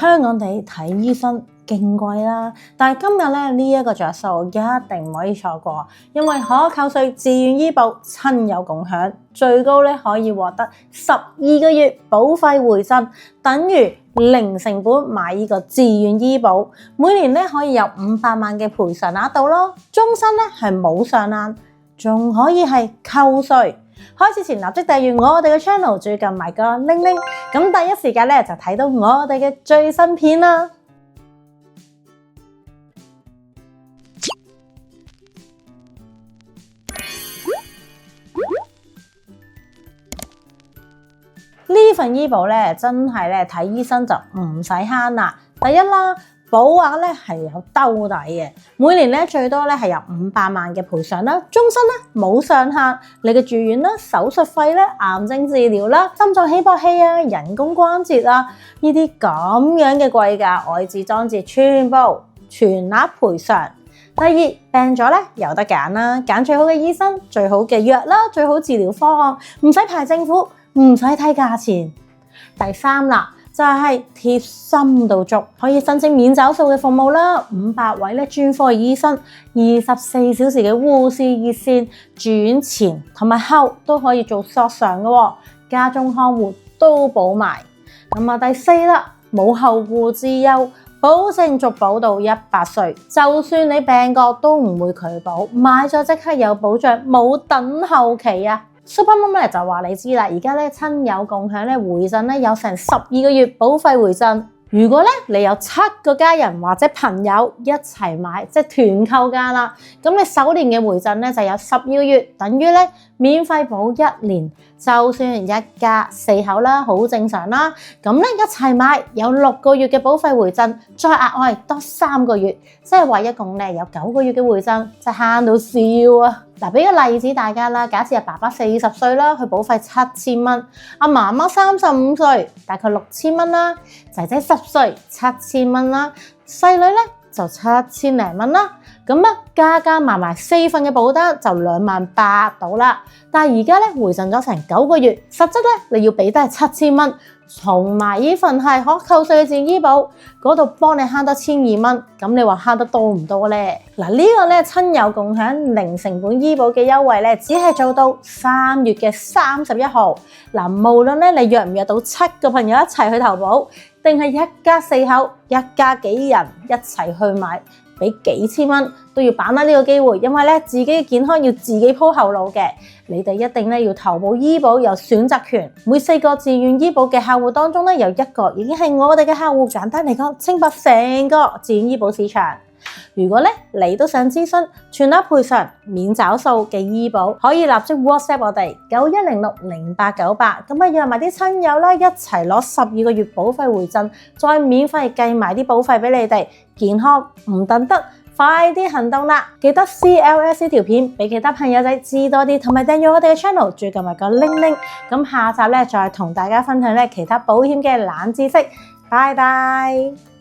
香港地睇醫生勁貴啦，但係今日咧呢一個着數一定唔可以錯過，因為可扣稅自願醫保親友共享，最高咧可以獲得12個月保費回贈，等於零成本買呢個自願醫保，每年咧可以有500萬嘅賠償額度咯，終身咧係冇上限，仲可以係扣稅。開始前立即訂閱我哋嘅 channel， 最近埋個鈴鈴，咁第一時間咧就睇到我哋嘅最新片啦。呢份醫保咧真係咧睇醫生就唔使慳啦。第一啦，保額咧係有兜底嘅，每年咧最多咧係有500萬嘅賠償啦，終身咧冇上限。你嘅住院啦、手術費咧、癌症治療啦、心臟起搏器啊、人工關節啊呢啲咁樣嘅貴價外置裝置，全部全額賠償。第二，病咗咧有得揀啦，揀最好嘅醫生、最好嘅藥啦、最好治療方案，唔使排政府，唔使睇價錢。第三啦，就係貼心到足，可以申請免找數嘅服務啦，500位咧專科醫生，24小時嘅護士熱線，住院前同埋後都可以做索償嘅，家中看護都保埋。咁啊，第四啦，冇後顧之憂，保證續保到100歲，就算你病過都唔會拒保，買咗即刻有保障，冇等候期啊。Super Mum 咧就話你知啦，而家咧親友共享咧回贈咧有成12個月保費回贈。如果咧你有7個家人或者朋友一齊買，即係團購價啦，咁你首年嘅回贈咧就有12個月，等於咧免費保1年。就算一家4口啦，好正常啦。咁咧一齊買有6個月嘅保費回贈，再額外多3個月，即係話一共咧有9個月嘅回贈，就慳到笑啊！嗱，俾個例子大家啦，假設爸爸40歲啦，佢保費7000蚊，阿媽媽35歲，大概6000蚊啦，仔仔10歲7000蚊啦，細女咧就7000零蚊啦。咁啊，加埋4份嘅保單就28000到啦。但係而家咧回贈咗成9個月，實質咧你要俾都係7000蚊，同埋呢份係可扣稅嘅自願醫保嗰度幫你慳多1200蚊。咁你話慳得多唔多咧？嗱，呢個咧親友共享零成本醫保嘅優惠咧，只係做到3月嘅31號。嗱，無論咧你約唔約到7個朋友一齊去投保，定係一家4口、一家幾人一齊去買，俾幾千蚊都要把握呢個機會，因為咧自己嘅健康要自己鋪後路嘅。你哋一定咧要投保醫保有選擇權，每4個自願醫保嘅客戶當中咧有1個已經係我哋嘅客戶。簡單嚟講，清白成個自願醫保市場。如果咧你都想諮詢全額賠償免找數嘅醫保，可以立即 WhatsApp 我哋91060898，咁啊約埋啲親友啦，一齊攞12個月保費回贈，再免費計埋啲保費俾你哋。健康唔等得，快啲行動啦！記得 CLS 呢條片俾其他朋友仔知多啲，同埋訂閱我哋嘅 channel， 最近埋個鈴鈴。咁下集咧再同大家分享咧其他保險嘅冷知識。拜拜。